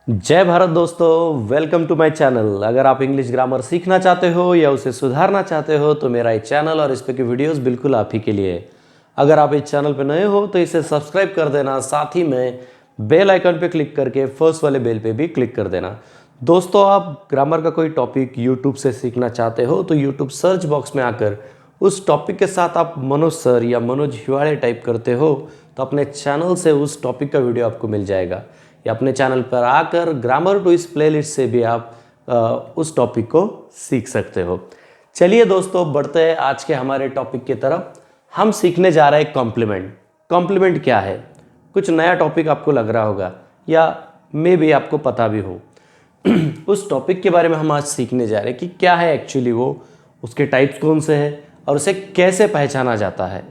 जय भारत दोस्तों, welcome to my channel. अगर आप इंग्लिश ग्रामर सीखना चाहते हो या उसे सुधारना चाहते हो तो मेरा ये चैनल और इस पे की वीडियोस बिल्कुल आप ही के लिए है। अगर आप इस चैनल पे नए हो तो इसे सब्सक्राइब कर देना, साथ ही में बेल आइकन पे क्लिक करके फर्स्ट वाले बेल पे भी क्लिक कर देना। दोस्तों, आप ग्रामर का कोई टॉपिक यूट्यूब से सीखना चाहते हो तो यूट्यूब सर्च बॉक्स में आकर उस टॉपिक के साथ आप मनोज सर या मनोज हिवाड़े टाइप करते हो तो अपने चैनल से उस टॉपिक का वीडियो आपको मिल जाएगा। या अपने चैनल पर आकर ग्रामर टू इस प्लेलिस्ट से भी आप उस टॉपिक को सीख सकते हो। चलिए दोस्तों, बढ़ते हैं आज के हमारे टॉपिक की तरफ। हम सीखने जा रहे हैं कॉम्प्लीमेंट। कॉम्प्लीमेंट क्या है? कुछ नया टॉपिक आपको लग रहा होगा या मे भी आपको पता भी हो। उस टॉपिक के बारे में हम आज सीखने जा रहे हैं कि क्या है एक्चुअली वो, उसके टाइप्स कौन से हैं और उसे कैसे पहचाना जाता है।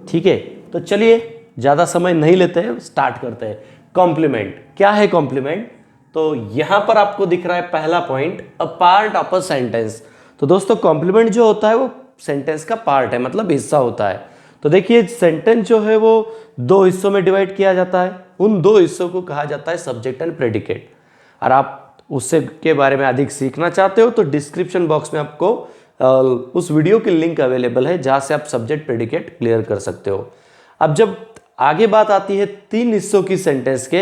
ठीक है, तो चलिए ज़्यादा समय नहीं लेते हैं, स्टार्ट करते हैं। कॉम्प्लीमेंट क्या है? कॉम्प्लीमेंट तो यहां पर आपको दिख रहा है पहला point, a part of a sentence. तो दोस्तों, कॉम्प्लीमेंट जो होता है वो सेंटेंस का पार्ट है, मतलब हिस्सा होता है। तो देखिए, सेंटेंस जो है वो दो हिस्सों में डिवाइड किया जाता है। उन दो हिस्सों को कहा जाता है सब्जेक्ट एंड प्रेडिकेट। और आप उससे के बारे में अधिक सीखना चाहते हो तो डिस्क्रिप्शन बॉक्स में आपको उस वीडियो की लिंक अवेलेबल है जहां से आप सब्जेक्ट प्रेडिकेट क्लियर कर सकते हो। अब जब आगे बात आती है तीन हिस्सों की सेंटेंस के,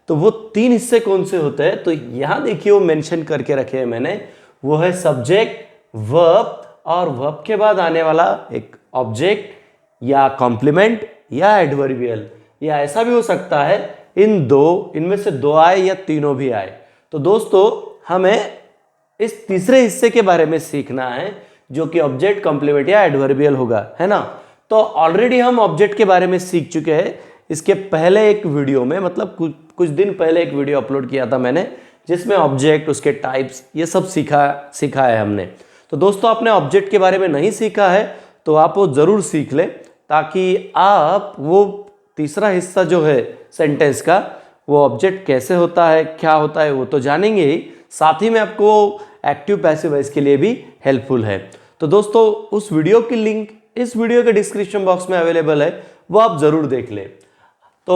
तो वो तीन हिस्से कौन से होते हैं? तो यहां देखिए वो मेंशन करके रखे हैं मैंने। वो है सब्जेक्ट, वर्ब और वर्ब के बाद आने वाला एक ऑब्जेक्ट या कॉम्प्लीमेंट या एडवर्बियल, या ऐसा भी हो सकता है इनमें से दो आए या तीनों भी आए। तो दोस्तों, हमें इस तीसरे हिस्से के बारे में सीखना है जो कि ऑब्जेक्ट, कॉम्प्लीमेंट या एडवर्बियल होगा, है ना। तो ऑलरेडी हम ऑब्जेक्ट के बारे में सीख चुके हैं इसके पहले एक वीडियो में, मतलब कुछ दिन पहले एक वीडियो अपलोड किया था मैंने जिसमें ऑब्जेक्ट, उसके टाइप्स, ये सब सीखा है हमने। तो दोस्तों, आपने ऑब्जेक्ट के बारे में नहीं सीखा है तो आप वो जरूर सीख लें, ताकि आप वो तीसरा हिस्सा जो है सेंटेंस का, वो ऑब्जेक्ट कैसे होता है, क्या होता है, वो तो जानेंगे ही, साथ ही में आपको एक्टिव पैसिव वॉइस के लिए भी हेल्पफुल है। तो दोस्तों, उस वीडियो की लिंक इस वीडियो के डिस्क्रिप्शन बॉक्स में अवेलेबल है, वो आप जरूर देख लें। तो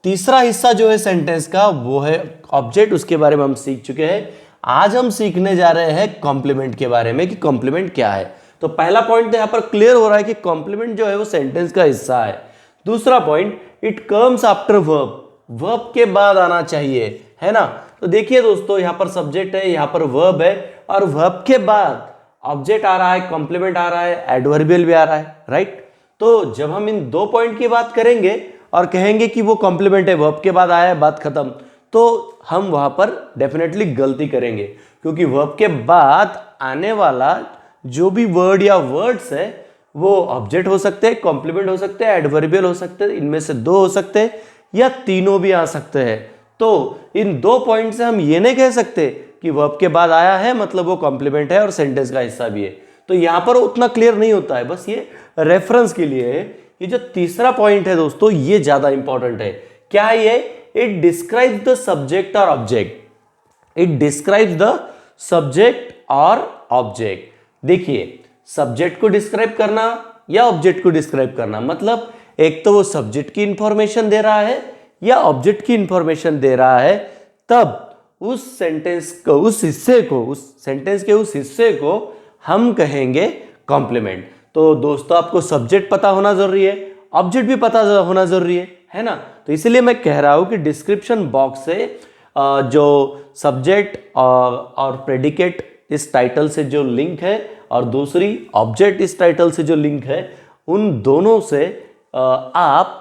तीसरा हिस्सा जो है सेंटेंस का वो है ऑब्जेक्ट, उसके बारे में हम सीख चुके हैं। आज हम सीखने जा रहे हैं कॉम्प्लीमेंट के बारे में कि कॉम्प्लीमेंट क्या है। तो पहला पॉइंट तो यहां पर क्लियर हो रहा है कि कॉम्प्लीमेंट जो है वो सेंटेंस का हिस्सा है। दूसरा point, it comes after verb, verb के बाद आना चाहिए, है ना। तो देखिए दोस्तों, यहां पर सब्जेक्ट है, यहां पर वर्ब है और वर्ब के बाद ऑब्जेक्ट आ रहा है, कॉम्प्लीमेंट आ रहा है, एडवर्बियल भी आ रहा है, राइट। तो जब हम इन दो पॉइंट की बात करेंगे और कहेंगे कि वो कॉम्प्लीमेंट है, वर्ब के बाद आया है, बात खत्म, तो हम वहां पर डेफिनेटली गलती करेंगे, क्योंकि वर्ब के बाद आने वाला जो भी वर्ड या वर्ड्स है वो ऑब्जेक्ट हो सकते हैं, कॉम्प्लीमेंट हो सकते हैं, एडवर्बियल हो सकते हैं, इनमें से दो हो सकते हैं या तीनों भी आ सकते हैं। तो इन दो पॉइंट से हम ये नहीं कह सकते कि वर्ब के बाद आया है मतलब वो कॉम्प्लीमेंट है और सेंटेंस का हिस्सा भी है। तो यहां पर उतना क्लियर नहीं होता है, बस ये रेफरेंस के लिए है। ये जो तीसरा पॉइंट है दोस्तों, ये ज्यादा इंपॉर्टेंट है। क्या है ये? इट डिस्क्राइब्स द सब्जेक्ट और object. It describes the subject और ऑब्जेक्ट। देखिए, सब्जेक्ट को डिस्क्राइब करना या ऑब्जेक्ट को डिस्क्राइब करना, मतलब एक तो वो सब्जेक्ट की इंफॉर्मेशन दे रहा है या ऑब्जेक्ट की इंफॉर्मेशन दे रहा है, तब उस सेंटेंस को, उस सेंटेंस के उस हिस्से को हम कहेंगे कॉम्प्लीमेंट। तो दोस्तों, आपको सब्जेक्ट पता होना जरूरी है, ऑब्जेक्ट भी पता होना जरूरी है ना। तो इसलिए मैं कह रहा हूं कि डिस्क्रिप्शन बॉक्स से जो सब्जेक्ट और प्रेडिकेट इस टाइटल से जो लिंक है और दूसरी ऑब्जेक्ट इस टाइटल से जो लिंक है, उन दोनों से आप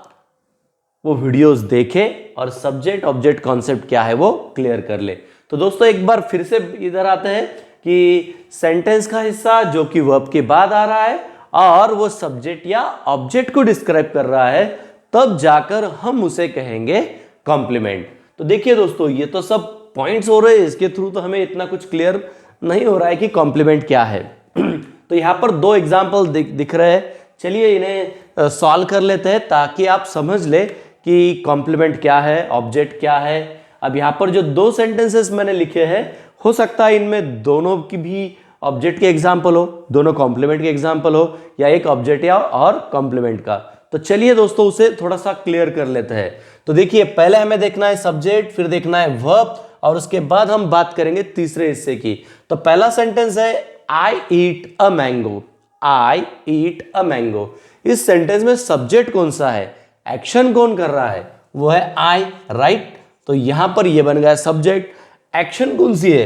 वो वीडियोस देखें और सब्जेक्ट ऑब्जेक्ट कॉन्सेप्ट क्या है वो क्लियर कर ले। तो दोस्तों, एक बार फिर से इधर आते हैं कि सेंटेंस का हिस्सा जो कि वर्ब के बाद आ रहा है और वो सब्जेक्ट या ऑब्जेक्ट को डिस्क्राइब कर रहा है, तब जाकर हम उसे कहेंगे कॉम्प्लीमेंट। तो देखिए दोस्तों, ये तो सब पॉइंट्स हो रहे हैं, इसके थ्रू तो हमें इतना कुछ क्लियर नहीं हो रहा है कि कॉम्प्लीमेंट क्या है। तो यहां पर दो एग्जाम्पल दिख रहे हैं, चलिए इन्हें सॉल्व कर लेते हैं ताकि आप समझ ले कि कॉम्प्लीमेंट क्या है, ऑब्जेक्ट क्या है। अब यहाँ पर जो दो सेंटेंसेस मैंने लिखे हैं, हो सकता है इनमें दोनों की भी ऑब्जेक्ट के एग्जाम्पल हो, दोनों कॉम्प्लीमेंट के एग्जाम्पल हो, या एक ऑब्जेक्ट या और कॉम्प्लीमेंट का। तो चलिए दोस्तों, उसे थोड़ा सा क्लियर कर लेते हैं। तो देखिए, पहले हमें देखना है सब्जेक्ट, फिर देखना है वर्ब और उसके बाद हम बात करेंगे तीसरे हिस्से की। तो पहला सेंटेंस है I eat a mango, I eat a mango. इस सेंटेंस में सब्जेक्ट कौन सा है, एक्शन कौन कर रहा है, वो है आई, राइट। तो यहां पर ये बन गया सब्जेक्ट, एक्शन कौन सी है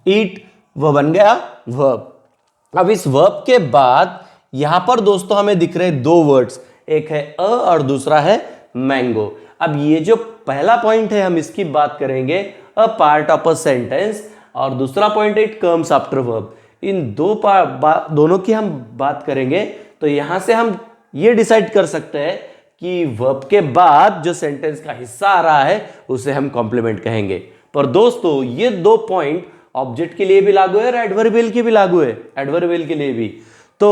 ईट, वो बन गया वर्ब। अब इस वर्ब के बाद यहां पर दोस्तों हमें दिख रहे दो वर्ड्स, एक है अ और दूसरा है मैंगो। अब ये जो पहला पॉइंट है हम इसकी बात करेंगे a part of a sentence, और दूसरा point it comes after verb. इन दोनों की हम बात करेंगे तो यहां से हम ये डिसाइड कर सकते हैं कि वर्ब के बाद जो सेंटेंस का हिस्सा आ रहा है उसे हम कॉम्प्लीमेंट कहेंगे। पर दोस्तों ये दो पॉइंट ऑब्जेक्ट के लिए भी लागू है और एडवर्बियल के भी लागू है, एडवर्बियल के लिए भी। तो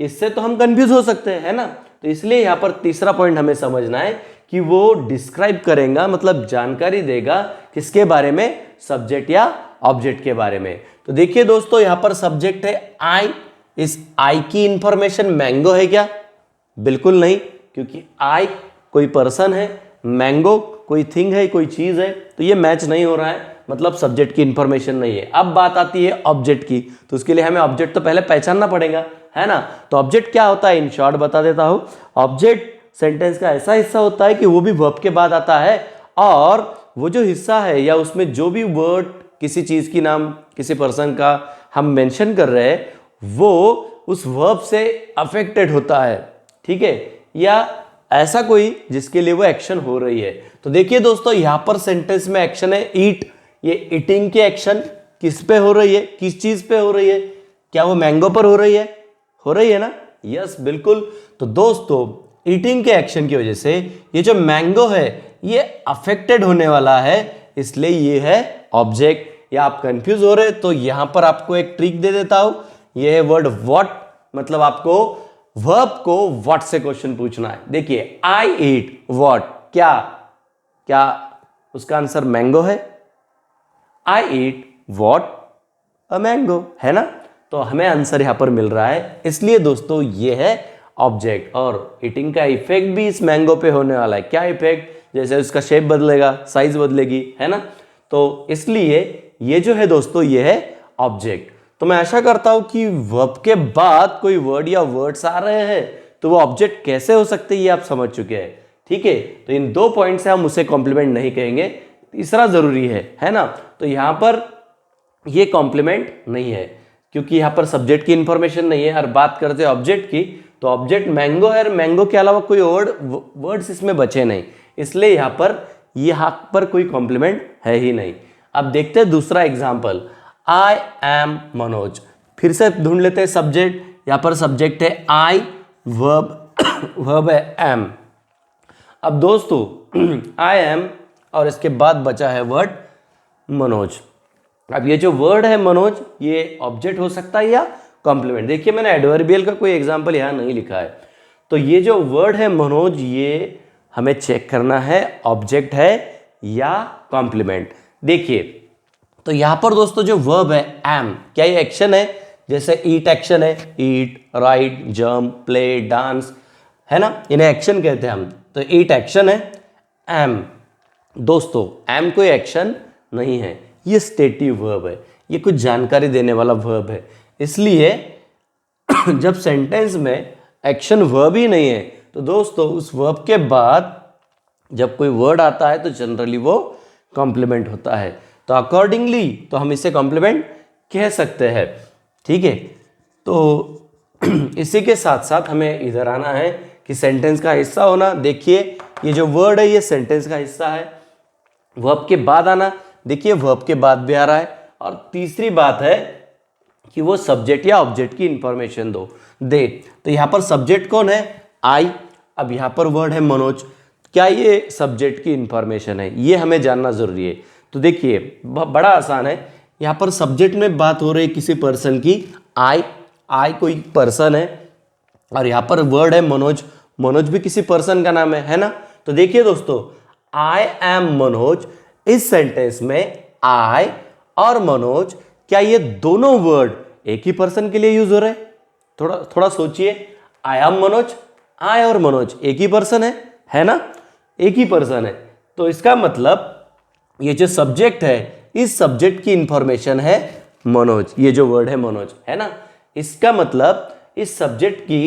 इससे तो हम कंफ्यूज हो सकते हैं, है ना। तो इसलिए यहां पर तीसरा पॉइंट हमें समझना है कि वो डिस्क्राइब करेगा, मतलब जानकारी देगा किसके बारे में, सब्जेक्ट या ऑब्जेक्ट के बारे में। तो देखिए दोस्तों यहां पर सब्जेक्ट है आई, इस आई की इंफॉर्मेशन मैंगो है क्या, बिल्कुल नहीं, क्योंकि आई कोई पर्सन है, मैंगो कोई थिंग है, कोई चीज है, तो ये मैच नहीं हो रहा है, मतलब सब्जेक्ट की इंफॉर्मेशन नहीं है। अब बात आती है ऑब्जेक्ट की, तो उसके लिए हमें ऑब्जेक्ट तो पहले पहचानना पड़ेगा, है ना। तो ऑब्जेक्ट क्या होता है, इन शॉर्ट बता देता हूं। ऑब्जेक्ट सेंटेंस का ऐसा हिस्सा होता है कि वो भी वर्ब के बाद आता है, और वो जो हिस्सा है या उसमें जो भी वर्ड किसी चीज की नाम, किसी पर्सन का हम मेंशन कर रहे हैं, वो उस वर्ब से अफेक्टेड होता है, ठीक है, या ऐसा कोई जिसके लिए वो एक्शन हो रही है। तो देखिए दोस्तों यहां पर सेंटेंस में एक्शन है ईट, ये ईटिंग की एक्शन किस पे हो रही है, किस चीज पे हो रही है, क्या वो मैंगो पर हो रही है, हो रही है ना, यस बिल्कुल। तो दोस्तों ईटिंग के एक्शन की वजह से ये जो मैंगो है ये अफेक्टेड होने वाला है, इसलिए ये है ऑब्जेक्ट। या आप कंफ्यूज हो रहे तो यहां पर आपको एक ट्रिक दे देता हूं, ये है वर्ड व्हाट, मतलब आपको वर्ब को व्हाट से क्वेश्चन पूछना है। देखिए आई ईट व्हाट, क्या क्या उसका आंसर मैंगो है, I eat what a mango, है ना। तो हमें आंसर यहां पर मिल रहा है, इसलिए दोस्तों ये है ऑब्जेक्ट। और ईटिंग का इफेक्ट भी इस मैंगो पे होने वाला है, क्या इफेक्ट, जैसे उसका शेप बदलेगा, साइज बदलेगी, है ना। तो इसलिए ये जो है दोस्तों ये है ऑब्जेक्ट। तो मैं आशा करता हूं कि वर्ब के बाद कोई वर्ड या वर्ड्स आ रहे हैं तो वो ऑब्जेक्ट कैसे हो सकते हैं ये आप समझ चुके हैं, ठीक है। तो इन दो पॉइंट से हम उसे कॉम्प्लीमेंट नहीं कहेंगे, तीसरा जरूरी है ना। तो यहां पर ये कॉम्प्लीमेंट नहीं है क्योंकि यहां पर सब्जेक्ट की इंफॉर्मेशन नहीं है। और बात करते हैं ऑब्जेक्ट की, तो ऑब्जेक्ट मैंगो है और मैंगो के अलावा कोई वर्ड्स इसमें बचे नहीं, इसलिए यहां पर कोई कॉम्प्लीमेंट है ही नहीं। अब देखते हैं दूसरा एग्जाम्पल, आई एम मनोज। फिर से ढूंढ लेते हैं सब्जेक्ट, यहां पर सब्जेक्ट है आई, वर्ब है एम। अब दोस्तों आई एम और इसके बाद बचा है वर्ड मनोज। अब ये जो वर्ड है मनोज ये ऑब्जेक्ट हो सकता है या कॉम्प्लीमेंट। देखिए मैंने एडवर्बियल का कोई एग्जाम्पल यहां नहीं लिखा है, तो ये जो वर्ड है मनोज ये हमें चेक करना है ऑब्जेक्ट है या कॉम्प्लीमेंट। देखिए तो यहां पर दोस्तों जो वर्ब है एम, क्या ये एक्शन है, जैसे ईट एक्शन है, ईट, राइट, जंप, प्ले, डांस, है ना, इन्हें एक्शन कहते हैं हम। तो ईट एक्शन है, एम दोस्तों एम कोई एक्शन नहीं है, ये स्टेटिव वर्ब है, ये कुछ जानकारी देने वाला वर्ब है। इसलिए जब सेंटेंस में एक्शन वर्ब ही नहीं है तो दोस्तों उस वर्ब के बाद जब कोई वर्ड आता है तो जनरली वो कॉम्प्लीमेंट होता है। तो अकॉर्डिंगली तो हम इसे कॉम्प्लीमेंट कह सकते हैं, ठीक है। तो इसी के साथ साथ हमें इधर आना है कि सेंटेंस का हिस्सा होना। देखिए ये जो वर्ड है ये सेंटेंस का हिस्सा है, वर्ब के बाद आना, देखिए वर्ब के बाद भी आ रहा है। और तीसरी बात है कि वो सब्जेक्ट या ऑब्जेक्ट की इंफॉर्मेशन दे। तो यहां पर सब्जेक्ट कौन है, आई। अब यहां पर वर्ड है मनोज, क्या ये सब्जेक्ट की इंफॉर्मेशन है, ये हमें जानना जरूरी है। तो देखिए बड़ा आसान है, यहां पर सब्जेक्ट में बात हो रही है किसी पर्सन की, आई कोई पर्सन है, और यहां पर वर्ड है मनोज, मनोज भी किसी पर्सन का नाम है ना। तो देखिए दोस्तों आई एम मनोज, इस सेंटेंस में आई और मनोज, क्या ये दोनों वर्ड एक ही पर्सन के लिए यूज हो रहे हैं, थोड़ा सोचिए। आई एम मनोज, आई और मनोज एक ही पर्सन है ना, एक ही पर्सन है। तो इसका मतलब ये जो सब्जेक्ट है, इस सब्जेक्ट की इंफॉर्मेशन है मनोज, ये जो वर्ड है मनोज, है ना। इसका मतलब इस सब्जेक्ट की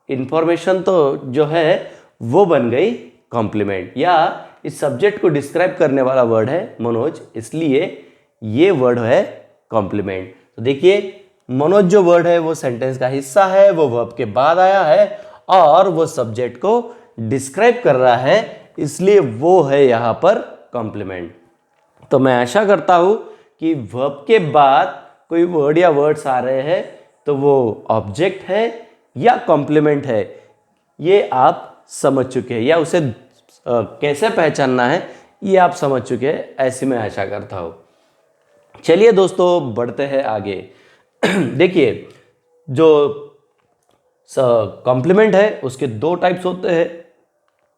इंफॉर्मेशन तो जो है वो बन गई कॉम्प्लीमेंट, या इस सब्जेक्ट को डिस्क्राइब करने वाला वर्ड है मनोज, इसलिए ये वर्ड है कॉम्प्लीमेंट। तो देखिए मनोज जो वर्ड है वो सेंटेंस का हिस्सा है, वो वर्ब के बाद आया है और वो सब्जेक्ट को डिस्क्राइब कर रहा है, इसलिए वो है यहां पर कॉम्प्लीमेंट। तो मैं आशा करता हूं कि वर्ब के बाद कोई वर्ड या वर्ड्स आ रहे हैं तो वो ऑब्जेक्ट है या कॉम्प्लीमेंट है, ये आप समझ चुके हैं, या उसे कैसे पहचानना है ये आप समझ चुके हैं, ऐसी मैं आशा करता हूं। चलिए दोस्तों बढ़ते हैं आगे। देखिए जो कॉम्प्लीमेंट है उसके दो टाइप्स होते हैं,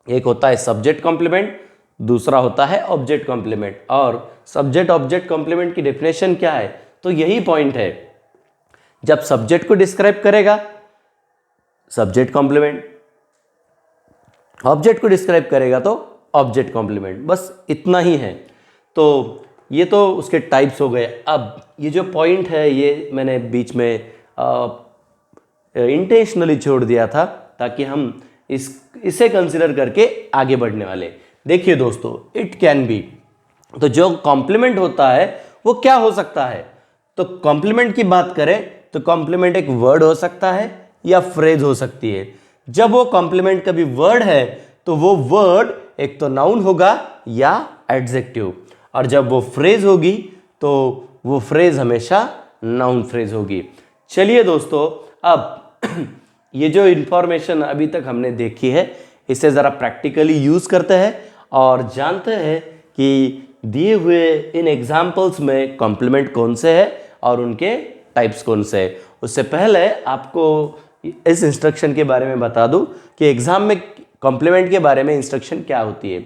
एक होता है सब्जेक्ट कॉम्प्लीमेंट, दूसरा होता है ऑब्जेक्ट कॉम्प्लीमेंट। और सब्जेक्ट ऑब्जेक्ट कॉम्प्लीमेंट की डेफिनेशन क्या है, तो यही पॉइंट है, जब सब्जेक्ट को डिस्क्राइब करेगा सब्जेक्ट कॉम्प्लीमेंट, ऑब्जेक्ट को डिस्क्राइब करेगा तो ऑब्जेक्ट कॉम्प्लीमेंट, बस इतना ही है। तो ये तो उसके टाइप्स हो गए। अब ये जो पॉइंट है ये मैंने बीच में इंटेंशनली छोड़ दिया था ताकि हम इसे कंसिडर करके आगे बढ़ने वाले। देखिए दोस्तों, इट कैन बी, तो जो कॉम्प्लीमेंट होता है वो क्या हो सकता है, तो कॉम्प्लीमेंट की बात करें तो कॉम्प्लीमेंट एक वर्ड हो सकता है या फ्रेज हो सकती है। जब वो कॉम्प्लीमेंट कभी वर्ड है तो वो वर्ड एक तो नाउन होगा या एडजेक्टिव, और जब वो फ्रेज होगी तो वो फ्रेज हमेशा नाउन फ्रेज होगी। चलिए दोस्तों, अब ये जो इंफॉर्मेशन अभी तक हमने देखी है इसे ज़रा प्रैक्टिकली यूज़ करते हैं और जानते हैं कि दिए हुए इन एग्जाम्पल्स में कॉम्प्लीमेंट कौन से हैं और उनके टाइप्स कौन से हैं। उससे पहले आपको इस इंस्ट्रक्शन के बारे में बता दूं कि एग्जाम में कॉम्प्लीमेंट के बारे में इंस्ट्रक्शन क्या होती है।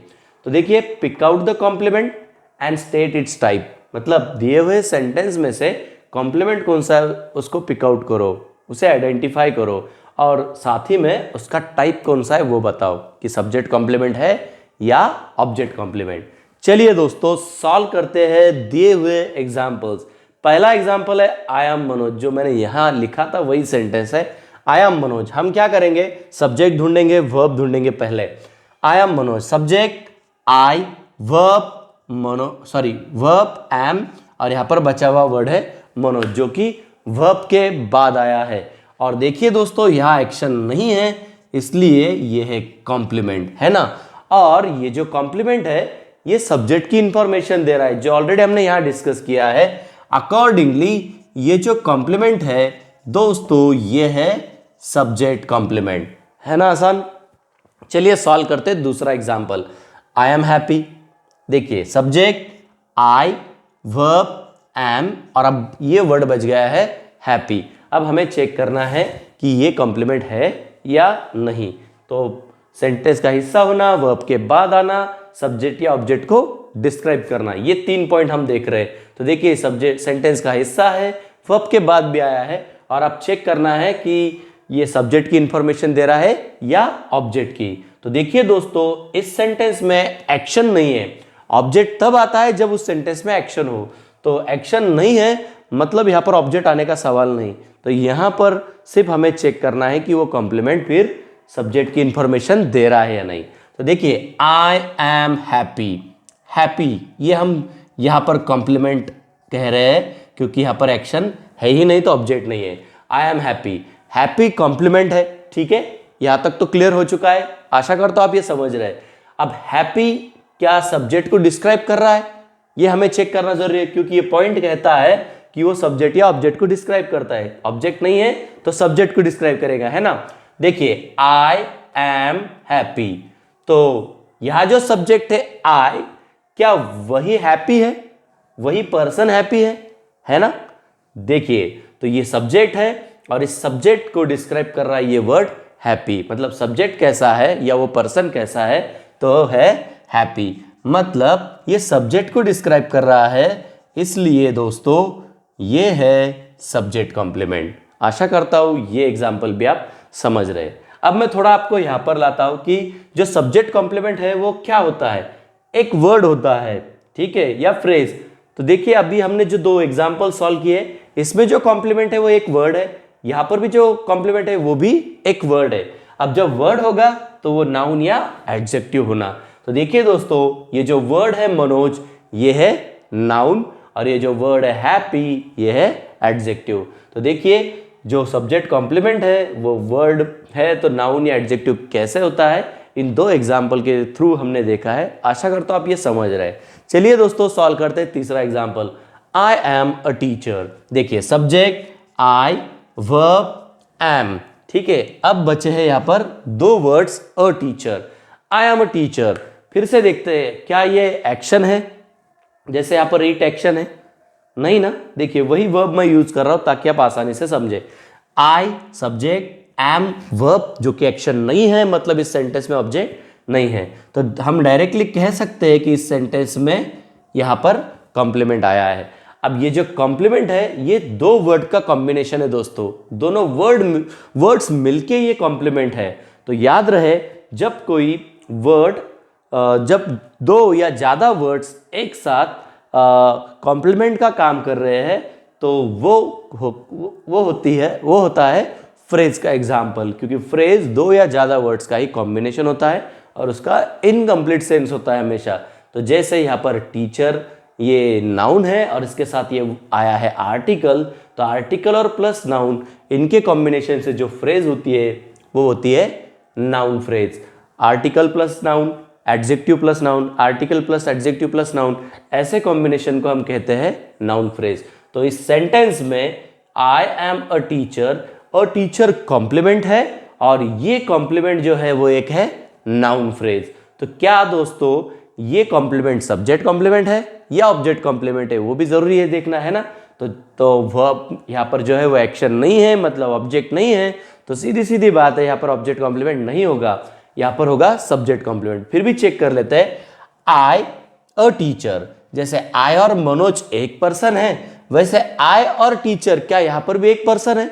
तो देखिए, pick out the complement and state its type, मतलब दिए हुए सेंटेंस में से कॉम्प्लीमेंट कौन सा है उसको पिक आउट करो, उसे आइडेंटिफाई करो और साथ ही में उसका टाइप कौन सा है वो बताओ कि सब्जेक्ट कॉम्प्लीमेंट है या ऑब्जेक्ट कॉम्प्लीमेंट। चलिए दोस्तों, सॉल्व करते हैं दिए हुए एग्जाम्पल्स। पहला एग्जाम्पल है आई एम मनोज, जो मैंने यहां लिखा था वही सेंटेंस है, आई एम मनोज। हम क्या करेंगे, सब्जेक्ट ढूंढेंगे, वर्ब ढूंढेंगे। पहले I am Manoj, subject I, verb verb am, और यहां पर बचा हुआ वर्ड है मनोज जो कि वर्ब के बाद आया है। और देखिए दोस्तों, यहां एक्शन नहीं है इसलिए यह है कॉम्प्लीमेंट, है ना। और ये जो कॉम्प्लीमेंट है ये सब्जेक्ट की इंफॉर्मेशन दे रहा है जो ऑलरेडी हमने यहां डिस्कस किया है। अकॉर्डिंगली ये जो कॉम्प्लीमेंट है दोस्तों ये है सब्जेक्ट कॉम्प्लीमेंट, है ना आसान। चलिए सॉल्व करते हैं दूसरा एग्जांपल, आई एम हैप्पी। देखिए सब्जेक्ट आई, वर्ब एम, और अब ये वर्ड बच गया है हैप्पी। अब हमें चेक करना है कि ये कॉम्प्लीमेंट है या नहीं। तो सेंटेंस का हिस्सा होना, वर्ब के बाद आना, सब्जेक्ट या ऑब्जेक्ट को डिस्क्राइब करना, ये 3 पॉइंट हम देख रहे हैं। तो देखिए सब्जेक्ट सेंटेंस का हिस्सा है, वर्ब के बाद भी आया है, और अब चेक करना है कि ये सब्जेक्ट की इंफॉर्मेशन दे रहा है या ऑब्जेक्ट की। तो देखिए दोस्तों, इस सेंटेंस में एक्शन नहीं है। ऑब्जेक्ट तब आता है जब उस सेंटेंस में एक्शन हो, तो एक्शन नहीं है मतलब यहां पर ऑब्जेक्ट आने का सवाल नहीं। तो यहां पर सिर्फ हमें चेक करना है कि वो कॉम्प्लीमेंट फिर सब्जेक्ट की इंफॉर्मेशन दे रहा है या नहीं। तो देखिए आई एम हैप्पी, हैप्पी ये हम यहां पर कॉम्प्लीमेंट कह रहे हैं क्योंकि यहां पर एक्शन है ही नहीं तो ऑब्जेक्ट नहीं है। I am happy, happy complement है, ठीक है। यहां तक तो क्लियर हो चुका है, आशा करता हूं आप ये समझ रहे हैं। अब हैप्पी क्या सब्जेक्ट को डिस्क्राइब कर रहा है, ये हमें चेक करना जरूरी है क्योंकि ये पॉइंट कहता है कि वो सब्जेक्ट या ऑब्जेक्ट को डिस्क्राइब करता है। ऑब्जेक्ट नहीं है तो सब्जेक्ट को डिस्क्राइब करेगा, है ना। देखिए आई एम हैप्पी, तो यहां जो सब्जेक्ट है आई, क्या वही हैप्पी है, वही पर्सन हैप्पी है ना। देखिए तो ये सब्जेक्ट है और इस सब्जेक्ट को डिस्क्राइब कर रहा है ये वर्ड हैप्पी, मतलब सब्जेक्ट कैसा है या वो पर्सन कैसा है तो है हैप्पी, मतलब ये सब्जेक्ट को डिस्क्राइब कर रहा है, इसलिए दोस्तों ये है सब्जेक्ट कॉम्प्लीमेंट। आशा करता हूं ये एग्जांपल भी आप समझ रहे हैं। अब मैं थोड़ा आपको यहां पर लाता हूं कि जो सब्जेक्ट कॉम्प्लीमेंट है वो क्या होता है, एक वर्ड होता है, ठीक है, या फ्रेज। तो देखिए अभी हमने जो दो एग्जाम्पल सॉल्व किए, इसमें जो कॉम्प्लीमेंट है वो एक वर्ड है, यहां पर भी जो कॉम्प्लीमेंट है वो भी एक वर्ड है। अब जब वर्ड होगा तो वो नाउन या एडजेक्टिव होना। तो देखिए दोस्तों, ये जो वर्ड है मनोज, ये है नाउन, और ये जो वर्ड है हैप्पी, ये है एडजेक्टिव। तो देखिए जो सब्जेक्ट कॉम्प्लीमेंट है वो वर्ड है, तो नाउन या एडजेक्टिव कैसे होता है, इन दो एग्जाम्पल के थ्रू हमने देखा है। आशा करता हूं आप ये समझ रहे हैं। चलिए दोस्तों सॉल्व करते हैं तीसरा example. I am a teacher. देखिए सब्जेक्ट आई, वर्ब एम, ठीक है। अब बचे हैं यहां पर दो words a teacher. I am a teacher, फिर से देखते हैं क्या ये एक्शन है, जैसे यहां पर रीट एक्शन है, नहीं ना। देखिए वही वर्ब मैं यूज कर रहा हूं ताकि आप आसानी से समझे। आई सब्जेक्ट, एम वर्ब, जो कि एक्शन नहीं है, मतलब इस सेंटेंस में ऑब्जेक्ट नहीं है। तो हम डायरेक्टली कह सकते हैं कि इस सेंटेंस में यहां पर कॉम्प्लीमेंट आया है। अब ये जो कॉम्प्लीमेंट है ये दो वर्ड का कॉम्बिनेशन है दोस्तों, दोनों वर्ड्स मिलके ये कॉम्प्लीमेंट है। तो याद रहे जब कोई वर्ड, जब दो या ज्यादा वर्ड्स एक साथ कॉम्प्लीमेंट का काम कर रहे हैं तो वो होता है फ्रेज का एग्जाम्पल, क्योंकि फ्रेज दो या ज्यादा वर्ड्स का ही कॉम्बिनेशन होता है और उसका इनकम्प्लीट सेंस होता है हमेशा। तो जैसे यहाँ पर टीचर ये नाउन है और इसके साथ ये आया है आर्टिकल, तो आर्टिकल और प्लस नाउन इनके कॉम्बिनेशन से जो फ्रेज होती है वो होती है noun phrase. Article plus noun, adjective plus noun, article plus adjective plus noun, ऐसे कॉम्बिनेशन को हम कहते हैं नाउन फ्रेज। तो इस सेंटेंस में I am a teacher complement है और ये कॉम्प्लीमेंट जो है वो एक है नाउन फ्रेज। तो क्या दोस्तों ये कॉम्प्लीमेंट सब्जेक्ट कॉम्प्लीमेंट है या ऑब्जेक्ट कॉम्प्लीमेंट है, वो भी जरूरी है देखना, है ना। तो वर्ब यहाँ पर जो है वो एक्शन नहीं है, मतलब ऑब्जेक्ट नहीं है, तो सीधी सीधी बात है यहाँ पर ऑब्जेक्ट कॉम्प्लीमेंट नहीं होगा, यहाँ पर होगा सब्जेक्ट कॉम्प्लीमेंट। फिर भी चेक कर लेते हैं। आई अ टीचर, जैसे आई और मनोज एक पर्सन है, वैसे आई और टीचर क्या यहाँ पर भी एक पर्सन है?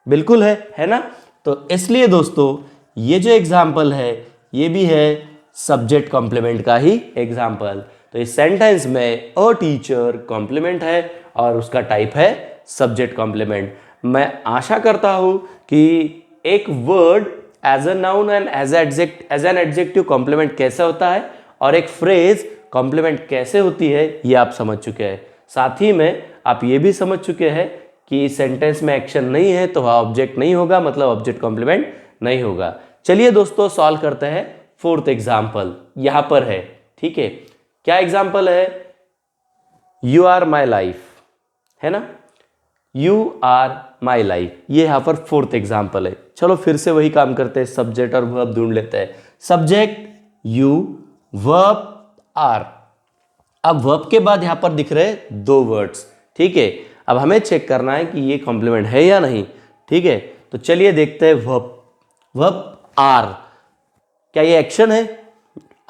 बिल्कुल है ना। तो इसलिए दोस्तों ये जो एग्जाम्पल है ये भी है सब्जेक्ट कॉम्प्लीमेंट का ही एग्जाम्पल। तो इस सेंटेंस में अ टीचर कॉम्प्लीमेंट है और उसका टाइप है सब्जेक्ट कॉम्प्लीमेंट। मैं आशा करता हूं कि एक word as a noun and as an adjective complement कैसे होता है और एक फ्रेज कॉम्प्लीमेंट कैसे होती है ये आप समझ चुके हैं। साथ ही में आप ये भी समझ चुके हैं कि सेंटेंस में एक्शन नहीं है तो वह ऑब्जेक्ट नहीं होगा, मतलब ऑब्जेक्ट कॉम्प्लीमेंट नहीं होगा। चलिए दोस्तों सॉल्व करते हैं फोर्थ एग्जाम्पल, यहां पर है, ठीक है। क्या एग्जाम्पल है? यू आर माई लाइफ, है ना। यू आर माई लाइफ, ये यहां पर फोर्थ एग्जाम्पल है। चलो फिर से वही काम करते हैं, सब्जेक्ट और वर्ब ढूंढ लेते हैं। Subject you, verb are. अब वर्ब के बाद यहां पर दिख रहे दो वर्ड्स, ठीक है। अब हमें चेक करना है कि ये कॉम्प्लीमेंट है या नहीं, ठीक है। तो चलिए देखते हैं वर्ब आर, क्या ये एक्शन है?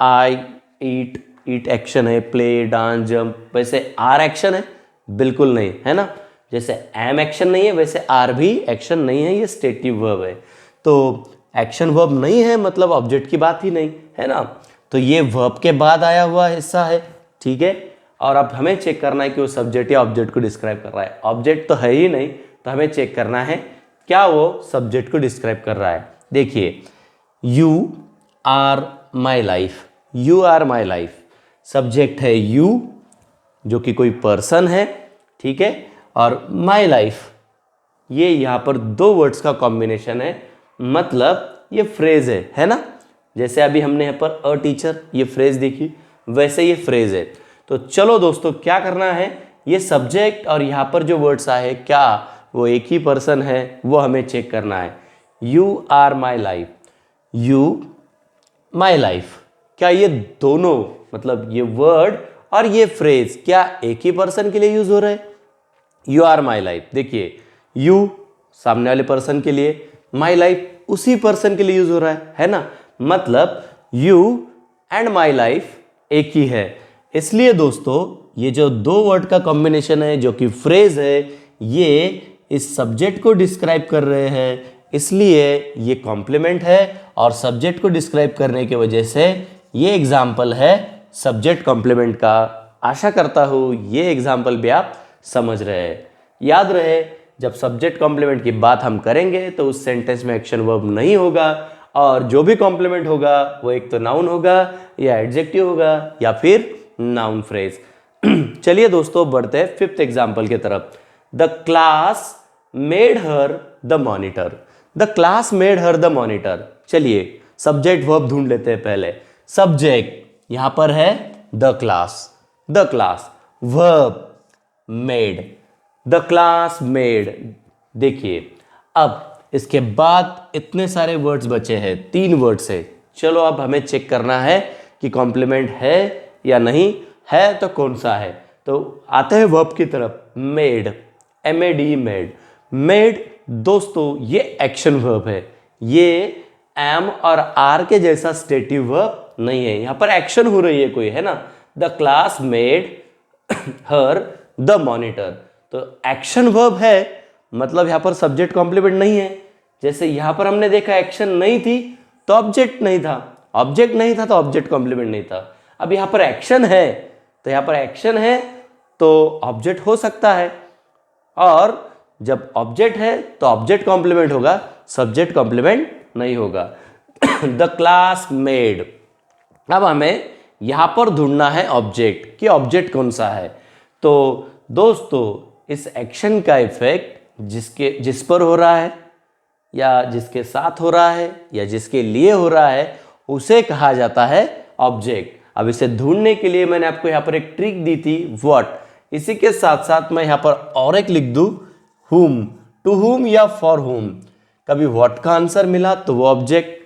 आई ईट एक्शन है, प्ले डांस जंप, वैसे आर एक्शन है? बिल्कुल नहीं, है ना। जैसे एम एक्शन नहीं है वैसे आर भी एक्शन नहीं है, ये स्टेटिव वर्ब है। तो एक्शन वर्ब नहीं है मतलब ऑब्जेक्ट की बात ही नहीं, है ना। तो ये वर्ब के बाद आया हुआ हिस्सा है, ठीक है। और अब हमें चेक करना है कि वो सब्जेक्ट या ऑब्जेक्ट को डिस्क्राइब कर रहा है। ऑब्जेक्ट तो है ही नहीं, तो हमें चेक करना है क्या वो सब्जेक्ट को डिस्क्राइब कर रहा है। देखिए you are my life, you are my life, subject है यू जो कि कोई पर्सन है, ठीक है, और माई लाइफ ये यहाँ पर दो वर्ड्स का कॉम्बिनेशन है, मतलब ये फ्रेज है ना। जैसे अभी हमने यहाँ पर अ टीचर ये फ्रेज देखी, वैसे ये फ्रेज है। तो चलो दोस्तों क्या करना है, ये सब्जेक्ट और यहाँ पर जो वर्ड्स आए क्या वो एक ही पर्सन है वो हमें चेक करना है। You are my life, you my life, क्या ये दोनों मतलब ये वर्ड और ये फ्रेज क्या एक ही पर्सन के लिए यूज हो रहा है? यू आर माई लाइफ, देखिए यू सामने वाले पर्सन के लिए, माई लाइफ उसी पर्सन के लिए यूज हो रहा है ना। मतलब यू एंड माई लाइफ एक ही है। इसलिए दोस्तों ये जो दो वर्ड का कॉम्बिनेशन है जो कि फ्रेज है, ये इस सब्जेक्ट को डिस्क्राइब कर रहे हैं, इसलिए ये कॉम्प्लीमेंट है और सब्जेक्ट को डिस्क्राइब करने की वजह से ये एग्जाम्पल है सब्जेक्ट कॉम्प्लीमेंट का, आशा करता हूँ ये एग्जाम्पल भी आप समझ रहे हैं। याद रहे, जब सब्जेक्ट कॉम्प्लीमेंट की बात हम करेंगे तो उस सेंटेंस में एक्शन वर्ब नहीं होगा, और जो भी कॉम्प्लीमेंट होगा वो एक तो नाउन होगा या एडजेक्टिव होगा या फिर नाउन फ्रेज। चलिए दोस्तों बढ़ते हैं फिफ्थ एग्जाम्पल की तरफ। The class made her the monitor. The class made her the monitor. चलिए सब्जेक्ट वर्ब ढूंढ लेते हैं पहले। सब्जेक्ट यहां पर है the class, verb made, the class made. देखिए अब इसके बाद इतने सारे वर्ड्स बचे हैं, 3 वर्ड्स है। चलो अब हमें चेक करना है कि कॉम्प्लीमेंट है या नहीं है, तो कौन सा है। तो आते हैं वर्ब की तरफ। Made, MAD, made. मेड दोस्तों ये एक्शन वर्ब है, ये एम और आर के जैसा स्टेटिव वर्ब नहीं है, यहां पर एक्शन हो रही है कोई, है ना। The class made her the monitor, तो एक्शन वर्ब है, मतलब यहां पर सब्जेक्ट कॉम्प्लीमेंट नहीं है। जैसे यहां पर हमने देखा एक्शन नहीं थी तो ऑब्जेक्ट नहीं था, ऑब्जेक्ट नहीं था तो ऑब्जेक्ट कॉम्प्लीमेंट नहीं था। अब यहां पर एक्शन है, तो यहां पर एक्शन है तो ऑब्जेक्ट हो सकता है, और जब ऑब्जेक्ट है तो ऑब्जेक्ट कॉम्प्लीमेंट होगा, सब्जेक्ट कॉम्प्लीमेंट नहीं होगा। The class made. अब हमें यहां पर ढूंढना है ऑब्जेक्ट, कि ऑब्जेक्ट कौन सा है। तो दोस्तों इस एक्शन का इफेक्ट जिस पर हो रहा है या जिसके साथ हो रहा है या जिसके लिए हो रहा है उसे कहा जाता है ऑब्जेक्ट। अब इसे ढूंढने के लिए मैंने आपको यहाँ पर एक ट्रिक दी थी, व्हाट। इसी के साथ साथ मैं यहाँ पर और एक लिख दूं, whom, टू whom या for whom। कभी व्हाट का आंसर मिला तो वो ऑब्जेक्ट,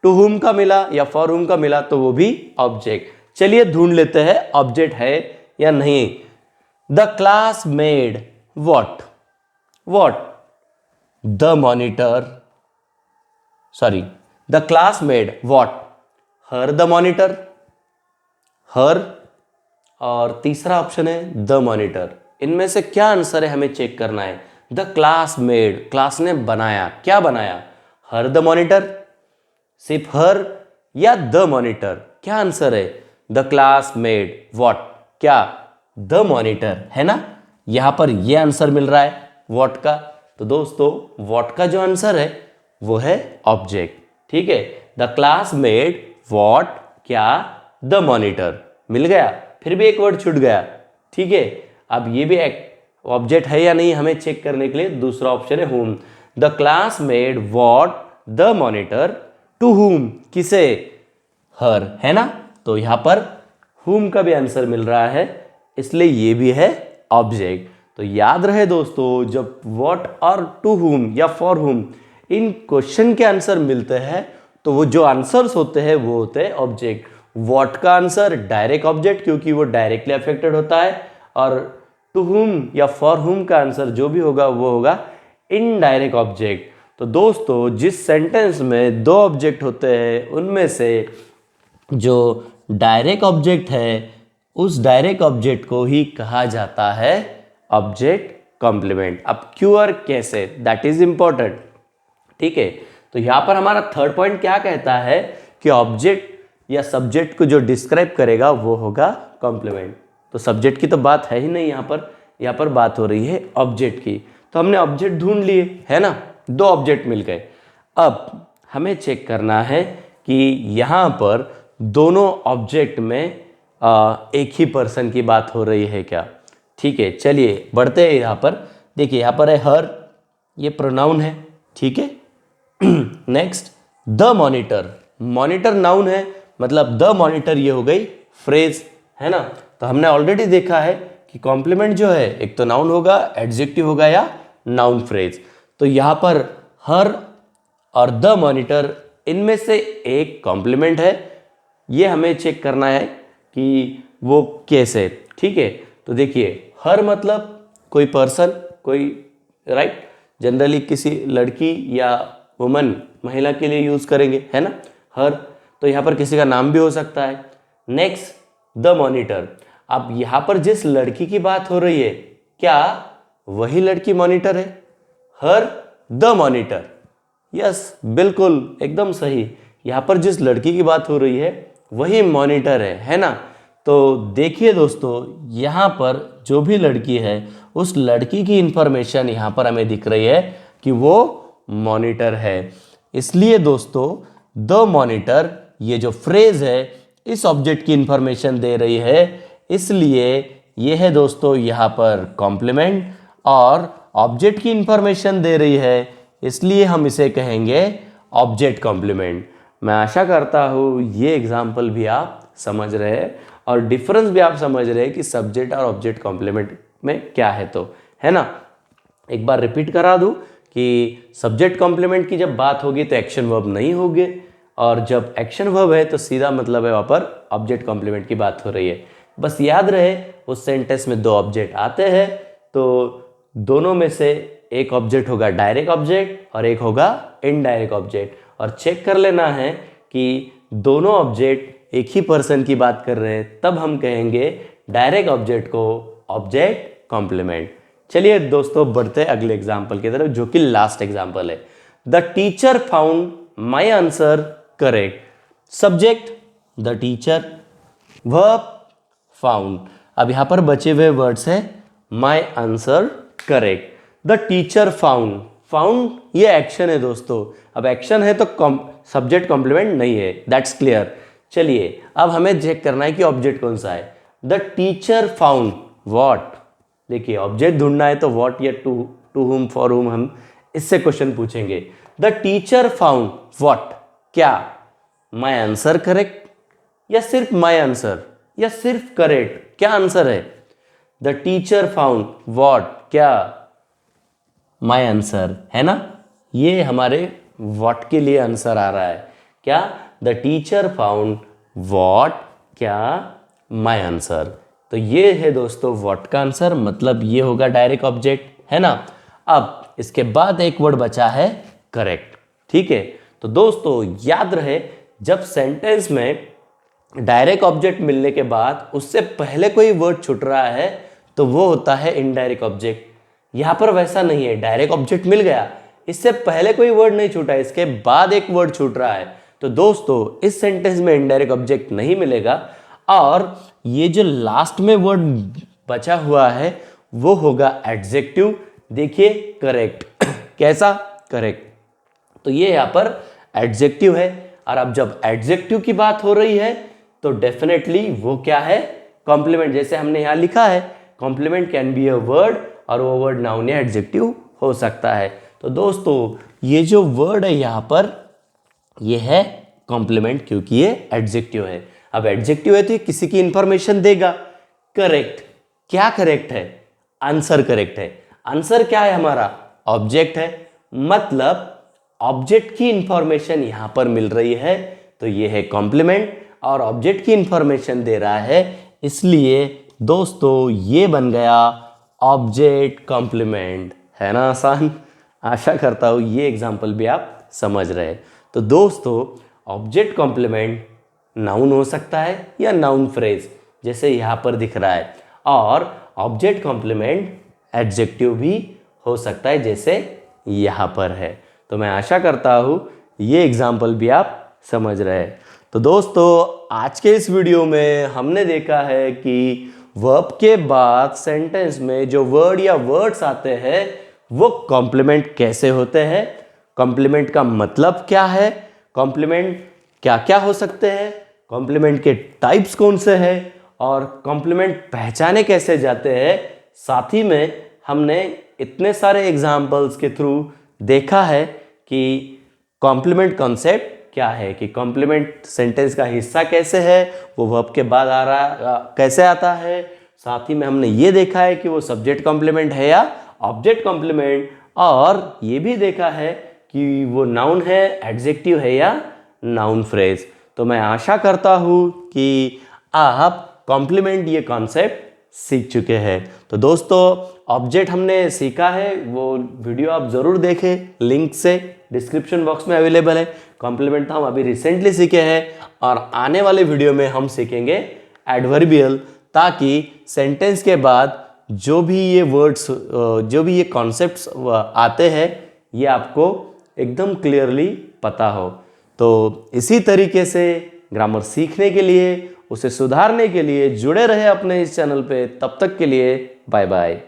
टू whom का मिला या for whom का मिला तो वो भी ऑब्जेक्ट। चलिए ढूंढ लेते हैं ऑब्जेक्ट है या नहीं। The class made what, the monitor, sorry the class made what, her the monitor, her, और तीसरा ऑप्शन है द मॉनिटर। इनमें से क्या आंसर है हमें चेक करना है। द क्लास मेड, क्लास ने बनाया, क्या बनाया, हर द मॉनिटर, सिर्फ हर या द मॉनिटर, क्या आंसर है। द क्लास मेड व्हाट, क्या, द मॉनिटर, है ना। यहां पर यह आंसर मिल रहा है व्हाट का, तो दोस्तों व्हाट का जो आंसर है वो है ऑब्जेक्ट। ठीक है, द क्लास मेड व्हाट, क्या, द मॉनिटर। मिल गया, फिर भी एक वर्ड छूट गया। ठीक है, अब ये भी एक ऑब्जेक्ट है या नहीं हमें चेक करने के लिए दूसरा ऑप्शन है whom। The class made what the monitor to whom, किसे, हर, है ना। तो यहां पर whom का भी आंसर मिल रहा है, इसलिए ये भी है ऑब्जेक्ट। तो याद रहे दोस्तों, जब व्हाट और टू whom या फॉर whom इन क्वेश्चन के आंसर मिलते हैं तो वो जो आंसर्स होते हैं वो होते हैं ऑब्जेक्ट। व्हाट का आंसर डायरेक्ट ऑब्जेक्ट, क्योंकि वो डायरेक्टली अफेक्टेड होता है, और टू whom या फॉर whom का आंसर जो भी होगा वो होगा इनडायरेक्ट ऑब्जेक्ट। तो दोस्तों जिस सेंटेंस में 2 ऑब्जेक्ट होते हैं उनमें से जो डायरेक्ट ऑब्जेक्ट है उस डायरेक्ट ऑब्जेक्ट को ही कहा जाता है ऑब्जेक्ट कॉम्प्लीमेंट। अब क्यों और कैसे, दैट इज इंपॉर्टेंट। ठीक है, तो यहां पर हमारा थर्ड पॉइंट क्या कहता है कि ऑब्जेक्ट या सब्जेक्ट को जो डिस्क्राइब करेगा वो होगा कॉम्प्लीमेंट। तो सब्जेक्ट की तो बात है ही नहीं, यहाँ पर बात हो रही है ऑब्जेक्ट की। तो हमने ऑब्जेक्ट ढूंढ लिए, है ना, 2 ऑब्जेक्ट मिल गए। अब हमें चेक करना है कि यहाँ पर दोनों ऑब्जेक्ट में एक ही पर्सन की बात हो रही है क्या। ठीक है, चलिए बढ़ते हैं। यहाँ पर देखिए, यहाँ पर है हर, ये प्रोनाउन है। ठीक है, next the monitor, monitor noun है, मतलब द मॉनिटर ये हो गई फ्रेज, है ना। तो हमने ऑलरेडी देखा है कि कॉम्प्लीमेंट जो है एक तो नाउन होगा, एडजेक्टिव होगा या नाउन फ्रेज। तो यहाँ पर हर और द मॉनिटर इनमें से एक कॉम्प्लीमेंट है, ये हमें चेक करना है कि वो कैसे। ठीक है, तो देखिए हर मतलब कोई पर्सन, कोई, राइट, जनरली किसी लड़की या वुमन, महिला के लिए यूज करेंगे, है ना, हर। तो यहाँ पर किसी का नाम भी हो सकता है। नेक्स्ट द मॉनिटर, अब यहाँ पर जिस लड़की की बात हो रही है क्या वही लड़की मॉनिटर है, हर द मॉनिटर। यस, बिल्कुल एकदम सही, यहाँ पर जिस लड़की की बात हो रही है वही मॉनिटर है ना। तो देखिए दोस्तों, यहाँ पर जो भी लड़की है उस लड़की की इंफॉर्मेशन यहाँ पर हमें दिख रही है कि वो मॉनिटर है। इसलिए दोस्तों द मॉनिटर ये जो फ्रेज है इस ऑब्जेक्ट की इंफॉर्मेशन दे रही है, इसलिए ये है दोस्तों यहाँ पर कॉम्प्लीमेंट, और ऑब्जेक्ट की इंफॉर्मेशन दे रही है इसलिए हम इसे कहेंगे ऑब्जेक्ट कॉम्प्लीमेंट। मैं आशा करता हूँ ये एग्जाम्पल भी आप समझ रहे हैं और डिफरेंस भी आप समझ रहे हैं कि सब्जेक्ट और ऑब्जेक्ट कॉम्प्लीमेंट में क्या है, तो है ना। एक बार रिपीट करा दूँ कि सब्जेक्ट कॉम्प्लीमेंट की जब बात होगी तो एक्शन वर्ब नहीं होगे, और जब एक्शन वर्ब है तो सीधा मतलब है वहाँ पर ऑब्जेक्ट कॉम्प्लीमेंट की बात हो रही है। बस याद रहे उस सेंटेंस में दो ऑब्जेक्ट आते हैं, तो दोनों में से एक ऑब्जेक्ट होगा डायरेक्ट ऑब्जेक्ट और एक होगा इनडायरेक्ट ऑब्जेक्ट, और चेक कर लेना है कि दोनों ऑब्जेक्ट एक ही पर्सन की बात कर रहे हैं, तब हम कहेंगे डायरेक्ट ऑब्जेक्ट को ऑब्जेक्ट कॉम्प्लीमेंट। चलिए दोस्तों बढ़ते अगले एग्जाम्पल की तरफ, जो कि लास्ट एग्जाम्पल है। The teacher found my answer correct. Subject the teacher, verb found. अब यहां पर बचे हुए वर्ड्स है my answer correct. The teacher found, found ये एक्शन है दोस्तों। अब एक्शन है तो सब्जेक्ट कॉम्प्लीमेंट नहीं है, दैट्स क्लियर। चलिए अब हमें चेक करना है कि ऑब्जेक्ट कौन सा है। The teacher found what. देखिए ऑब्जेक्ट ढूंढना है तो व्हाट या टू हुम फॉर हुम हम इससे क्वेश्चन पूछेंगे। द टीचर फाउंड व्हाट, क्या माई आंसर करेक्ट, या सिर्फ माई आंसर, या सिर्फ करेक्ट, क्या आंसर है। द टीचर फाउंड व्हाट, क्या माई आंसर, है ना। ये हमारे व्हाट के लिए आंसर आ रहा है, क्या द टीचर फाउंड व्हाट, क्या माई आंसर। तो ये है दोस्तों व्हाट का आंसर, मतलब ये होगा डायरेक्ट ऑब्जेक्ट, है ना। अब इसके बाद एक वर्ड बचा है करेक्ट, ठीक है। तो दोस्तों याद रहे जब सेंटेंस में डायरेक्ट ऑब्जेक्ट मिलने के बाद उससे पहले कोई वर्ड छूट रहा है तो वो होता है इनडायरेक्ट ऑब्जेक्ट। यहां पर वैसा नहीं है, डायरेक्ट ऑब्जेक्ट मिल गया, इससे पहले कोई वर्ड नहीं छूटा, इसके बाद एक वर्ड छूट रहा है, तो दोस्तों इस सेंटेंस में इनडायरेक्ट ऑब्जेक्ट नहीं मिलेगा। और ये जो लास्ट में वर्ड बचा हुआ है वो होगा एडजेक्टिव। देखिए करेक्ट कैसा, करेक्ट, तो ये यहां पर एडजेक्टिव है। और अब जब एडजेक्टिव की बात हो रही है तो डेफिनेटली वो क्या है, कॉम्प्लीमेंट। जैसे हमने यहां लिखा है complement can be a word, और वो वर्ड नाउन या एडजेक्टिव हो सकता है। तो दोस्तों ये जो वर्ड है यहां पर ये है कॉम्प्लीमेंट, क्योंकि ये एडजेक्टिव है। अब एडजेक्टिव है तो ये किसी की इंफॉर्मेशन देगा। करेक्ट, क्या करेक्ट है, आंसर करेक्ट है। आंसर क्या है हमारा, ऑब्जेक्ट है, मतलब ऑब्जेक्ट की इंफॉर्मेशन यहां पर मिल रही है, तो ये है कॉम्प्लीमेंट, और ऑब्जेक्ट की इंफॉर्मेशन दे रहा है, इसलिए दोस्तों ये बन गया ऑब्जेक्ट कॉम्प्लीमेंट। है ना आसान। आशा करता हूं ये एग्जांपल भी आप समझ रहे हैं। तो दोस्तों ऑब्जेक्ट कॉम्प्लीमेंट नाउन हो सकता है या नाउन फ्रेज जैसे यहां पर दिख रहा है, और ऑब्जेक्ट कॉम्प्लीमेंट एडजेक्टिव भी हो सकता है जैसे यहां पर है। तो मैं आशा करता हूं ये एग्जाम्पल भी आप समझ रहे हैं। तो दोस्तों आज के इस वीडियो में हमने देखा है कि वर्ब के बाद सेंटेंस में जो वर्ड या वर्ड्स आते हैं वो कॉम्प्लीमेंट कैसे होते हैं, कॉम्प्लीमेंट का मतलब क्या है, कॉम्प्लीमेंट क्या क्या हो सकते हैं, कॉम्प्लीमेंट के टाइप्स कौन से हैं, और कॉम्प्लीमेंट पहचाने कैसे जाते हैं। साथ ही में हमने इतने सारे एग्जाम्पल्स के थ्रू देखा है कि कॉम्प्लीमेंट कॉन्सेप्ट क्या है, कि कॉम्प्लीमेंट सेंटेंस का हिस्सा कैसे है, वो वर्ब के बाद आ रहा कैसे आता है। साथ ही में हमने ये देखा है कि वो सब्जेक्ट कॉम्प्लीमेंट है या ऑब्जेक्ट कॉम्प्लीमेंट, और ये भी देखा है कि वो नाउन है, एडजेक्टिव है या नाउन फ्रेज। तो मैं आशा करता हूँ कि आप कॉम्प्लीमेंट ये कॉन्सेप्ट सीख चुके हैं। तो दोस्तों ऑब्जेक्ट हमने सीखा है, वो वीडियो आप ज़रूर देखें, लिंक से डिस्क्रिप्शन बॉक्स में अवेलेबल है। कॉम्प्लीमेंट हम अभी रिसेंटली सीखे हैं, और आने वाले वीडियो में हम सीखेंगे एडवर्बियल, ताकि सेंटेंस के बाद जो भी ये वर्ड्स जो भी ये कॉन्सेप्ट्स आते हैं ये आपको एकदम क्लियरली पता हो। तो इसी तरीके से ग्रामर सीखने के लिए उसे सुधारने के लिए जुड़े रहे अपने इस चैनल पे। तब तक के लिए बाय बाय।